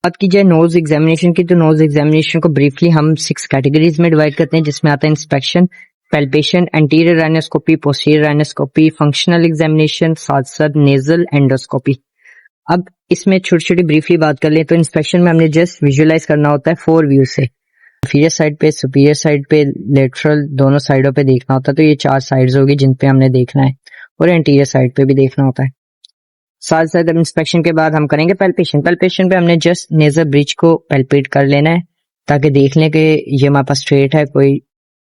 बात की जाए नोज एग्जामिनेशन की, तो नोज एग्जामिनेशन को ब्रीफली हम 6 कैटेगरीज में डिवाइड करते हैं, जिसमें आता है inspection, palpation, anterior rhinoscopy, posterior rhinoscopy, functional examination, साथ साथ नेजल एंडोस्कोपी। अब इसमें छोटी छोटी ब्रीफली बात कर ले तो इंस्पेक्शन में हमने जस्ट विजुअलाइज करना होता है 4 व्यू से, इंफीरियर साइड पे, सुपीरियर साइड पे, लेटरल, दोनों साइडों पे देखना होता है। तो ये 4 साइड्स होगी जिन पे हमने देखना है, और एंटीरियर साइड पे भी देखना होता है। साथ साथ इंस्पेक्शन के बाद हम करेंगे पैल्पेशन। पैल्पेशन पे हमने जस्ट नेजल ब्रिज को पैल्पेट कर लेना है, ताकि देख लें कि ये हमारे पास स्ट्रेट है, कोई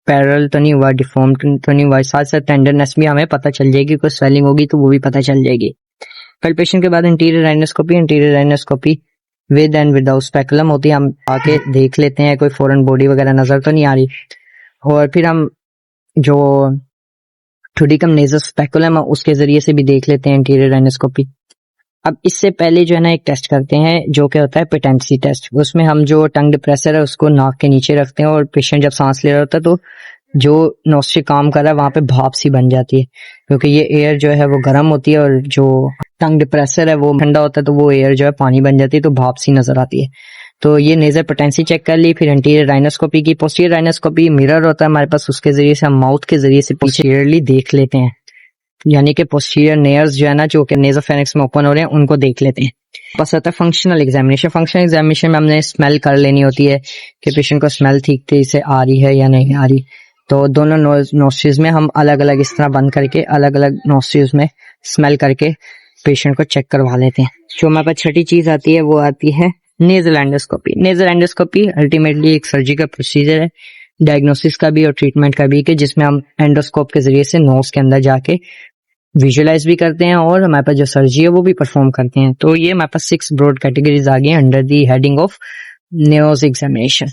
पैरेलल तो नहीं हुआ, डिफॉर्म तो नहीं हुआ। साथ साथ टेंडरनेस भी हमें पता चल जाएगी, कोई स्वेलिंग होगी तो वो भी पता चल जाएगी। पैल्पेशन के बाद interior rhinoscopy. Interior rhinoscopy with and without speculum होती है, हम आके देख लेते हैं कोई फॉरेन बॉडी वगैरह नजर तो नहीं आ रही, और फिर हम जो थोड़ीकम नेजल स्पेकुलम है उसके जरिए से भी देख लेते हैं इंटीरियर राइनोस्कोपी। अब इससे पहले जो है ना एक टेस्ट करते हैं जो कि होता है पेटेंसी टेस्ट। उसमें हम जो टंग डिप्रेसर है उसको नाक के नीचे रखते हैं, और पेशेंट जब सांस ले रहा होता है तो जो नोस्ट्रिल काम कर रहा है वहां पे भाप सी बन जाती है, क्योंकि ये एयर जो है वो गर्म होती है और जो टंग डिप्रेसर है वो ठंडा होता है, तो वो एयर जो है पानी बन जाती है, तो भाप सी नजर आती है। तो ये नेजल पोटेंसी चेक कर ली। फिर इंटीरियर राइनोस्कोपी की। पोस्टीरियर राइनोस्कोपी मिरर होता है हमारे पास, उसके जरिए से हम माउथ के जरिए से पोस्टीरियरली देख लेते हैं, यानी कि पोस्टीरियर नेयर्स जो है ना जो कि नेजोफेरिंक्स में ओपन हो रहे हैं उनको देख लेते हैं। बस आता है फंक्शनल एग्जामिनेशन। फंक्शनल एग्जामिनेशन में हमने स्मेल कर लेनी होती है कि पेशेंट को स्मेल ठीक से आ रही है या नहीं आ रही। तो दोनों नोस्ट्रिल्स में हम अलग अलग इस तरह बंद करके अलग अलग नोस्ट्रिल्स में स्मेल करके पेशेंट को चेक करवा लेते हैं। जो हमारे पास छठी चीज आती है वो आती है nasal endoscopy. Nasal endoscopy ultimately एक सर्जिकल प्रोसीजर है, डायग्नोसिस का भी और ट्रीटमेंट का भी, कि जिसमें हम एंडोस्कोप के जरिए से नोज के अंदर जाके विजुअलाइज भी करते हैं और हमारे पास जो सर्जरी है वो भी परफॉर्म करते हैं। तो ये हमारे पास 6 ब्रॉड कैटेगरीज आ गई under the heading of nose examination.